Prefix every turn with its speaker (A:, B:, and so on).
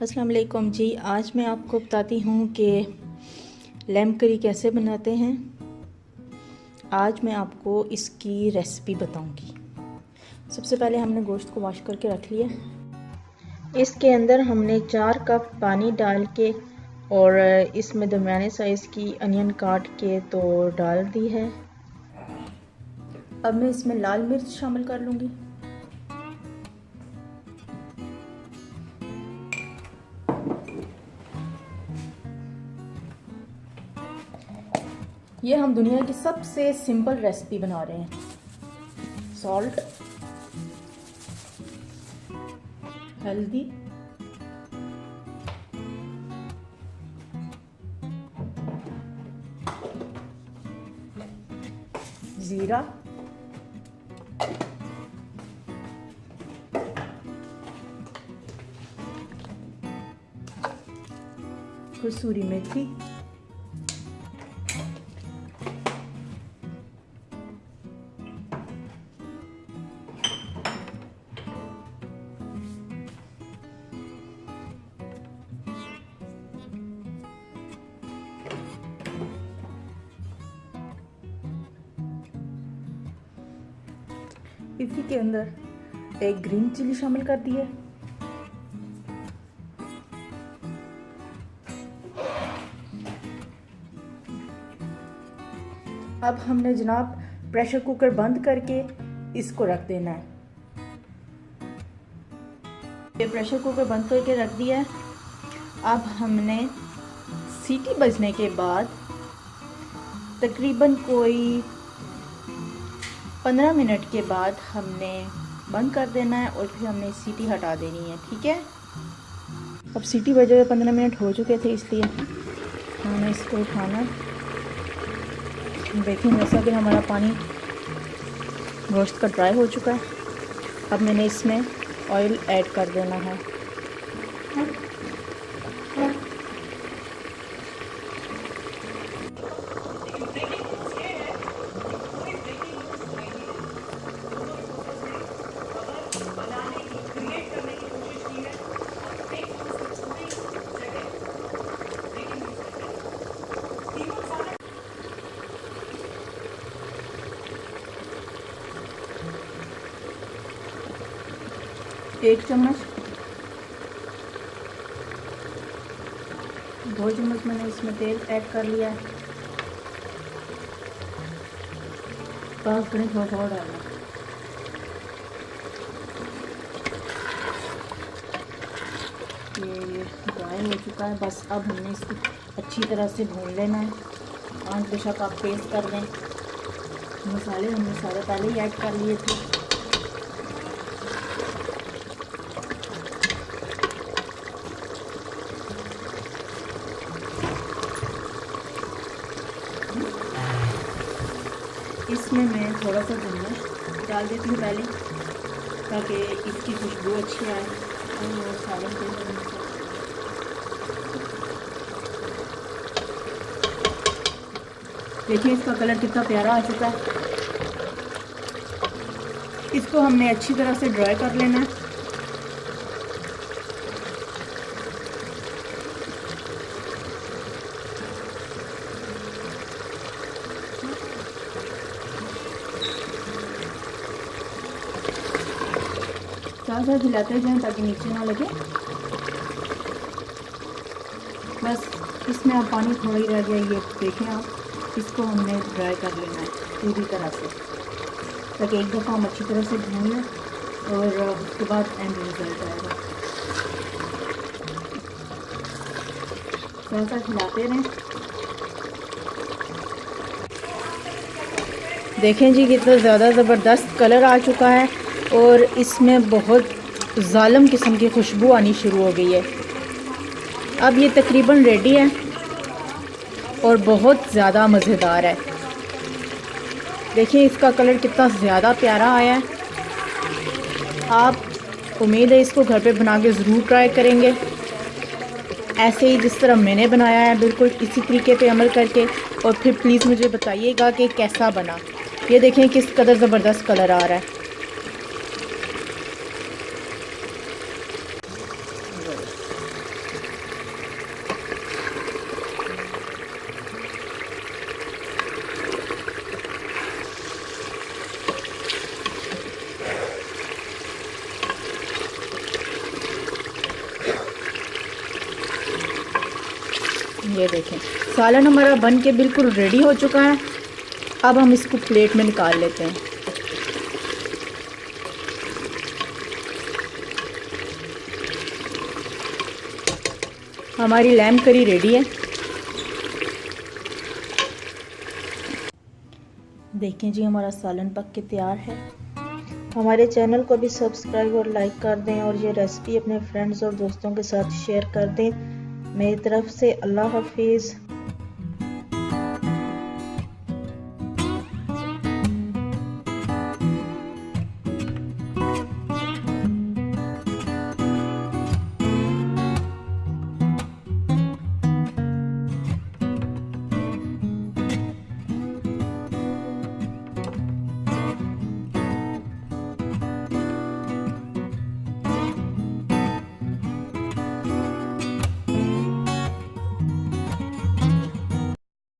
A: अस्सलाम वालेकुम जी। आज मैं आपको बताती हूँ कि लैम्ब करी कैसे बनाते हैं। आज मैं आपको इसकी रेसिपी बताऊँगी। सबसे पहले हमने गोश्त को वॉश करके रख लिया। इसके अंदर हमने 4 कप पानी डाल के और इसमें दरमियाने साइज़ की अनियन काट के तो डाल दी है। अब मैं इसमें लाल मिर्च शामिल कर लूँगी। ये हम दुनिया की सबसे सिंपल रेसिपी बना रहे हैं। सॉल्ट, हल्दी, जीरा, कसूरी मेथी, इसी के अंदर एक ग्रीन चिली शामिल कर दी है। अब हमने जनाब प्रेशर कुकर बंद करके इसको रख देना है। ये प्रेशर कुकर बंद करके रख दिया है। अब हमने सीटी बजने के बाद तकरीबन कोई 15 मिनट के बाद हमने बंद कर देना है और फिर हमने सीटी हटा देनी है। ठीक है। अब सीटी बजे हुए 15 मिनट हो चुके थे, इसलिए हमें इसको उठाना। देखें जैसा कि हमारा पानी गोश्त का ड्राई हो चुका है। अब मैंने इसमें ऑयल ऐड कर देना है। एक चम्मच, 2 चम्मच मैंने इसमें तेल ऐड कर लिया है। बस थोड़ा थोड़ा डालना। ये ड्राई हो चुका है। बस अब हमने इसको अच्छी तरह से भून लेना है। आंच बेशक आप तेज़ कर लें। मसाले हमने सारे पहले ही ऐड कर लिए थे। इसमें मैं थोड़ा सा धनिया डाल देती हूँ पहले, ताकि इसकी खुशबू अच्छी आए और सालन के। देखिए इसका कलर कितना प्यारा आ चुका है। इसको हमने अच्छी तरह से ड्राई कर लेना है। साथ साथ हिलाते जाएं ताकि नीचे ना लगे। बस इसमें अब पानी थोड़ा ही रह गया। ये देखें आप, इसको हमने ड्राई कर लेना है पूरी तरह से, ताकि एक दफ़ा हम अच्छी तरह से भून लें और उसके बाद एंड रिजल्ट आएगा। साथ साथ हिलाते रहें। देखें जी कितना ज़्यादा ज़बरदस्त कलर आ चुका है और इसमें बहुत ज़ालिम किस्म की खुशबू आनी शुरू हो गई है। अब ये तकरीबन रेडी है और बहुत ज़्यादा मज़ेदार है। देखिए इसका कलर कितना ज़्यादा प्यारा आया है। आप उम्मीद है इसको घर पे बना के ज़रूर ट्राई करेंगे, ऐसे ही जिस तरह मैंने बनाया है, बिल्कुल इसी तरीके पे अमल करके। और फिर प्लीज़ मुझे बताइएगा कि कैसा बना। ये देखें किस कदर ज़बरदस्त कलर आ रहा है। ये देखें सालन हमारा बन के बिल्कुल रेडी हो चुका है। अब हम इसको प्लेट में निकाल लेते हैं। हमारी लैम्ब करी रेडी है। देखें जी हमारा सालन पक के तैयार है। हमारे चैनल को भी सब्सक्राइब और लाइक कर दें और ये रेसिपी अपने फ्रेंड्स और दोस्तों के साथ शेयर कर दें। मेरी तरफ से अल्लाह हाफिज़।